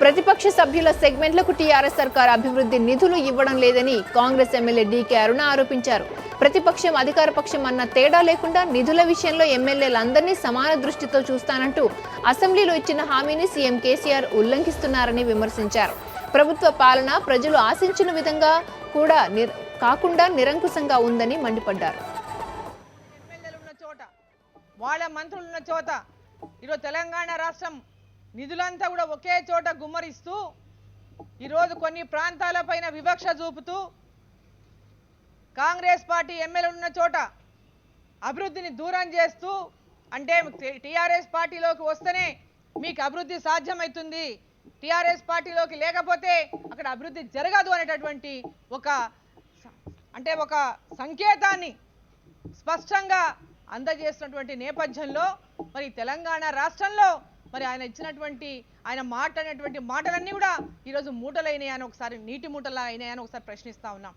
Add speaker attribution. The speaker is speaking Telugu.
Speaker 1: ప్రతిపక్ష సభ్యుల సెగ్మెంట్లకు టీఆర్ఎస్ సర్కార్ అభివృద్ధి నిధులు ఇవ్వడం లేదని కాంగ్రెస్ ఎమ్మెల్యే డీకే అరుణ ఆరోపించారు. ప్రతిపక్షం అధికార పక్షం అన్న తేడా లేకుండా నిధుల విషయంలో ఎమ్మెల్యేలందరినీ సమాన దృష్టితో చూస్తానంటూ అసెంబ్లీలో ఇచ్చిన హామీని సీఎం కేసీఆర్ ఉల్లంఘిస్తున్నారని విమర్శించారు. ప్రభుత్వ పాలన ప్రజలు ఆశించిన విధంగా కూడా కాకుండా నిరంకుశంగా ఉందని మండిపడ్డారు.
Speaker 2: వాళ్ళ మంత్రులున్న చోట ఈరోజు తెలంగాణ రాష్ట్రం నిధులంతా కూడా ఒకే చోట గుమ్మరిస్తూ ఈరోజు కొన్ని ప్రాంతాలపైన వివక్ష చూపుతూ కాంగ్రెస్ పార్టీ ఎమ్మెల్యేలు ఉన్న చోట అభివృద్ధిని దూరం చేస్తూ అంటే టీఆర్ఎస్ పార్టీలోకి వస్తేనే మీకు అభివృద్ధి సాధ్యమవుతుంది, టీఆర్ఎస్ పార్టీలోకి లేకపోతే అక్కడ అభివృద్ధి జరగదు అనేటటువంటి ఒక సంకేతాన్ని స్పష్టంగా అందజేస్తున్నటువంటి నేపథ్యంలో మరి తెలంగాణ రాష్ట్రంలో మరి ఆయన మాట్లాడినటువంటి మాటలన్నీ కూడా ఈరోజు మూటలైనాయని ఒకసారి నీటి మూటలా అయినాయని ఒకసారి ప్రశ్నిస్తా ఉన్నాం.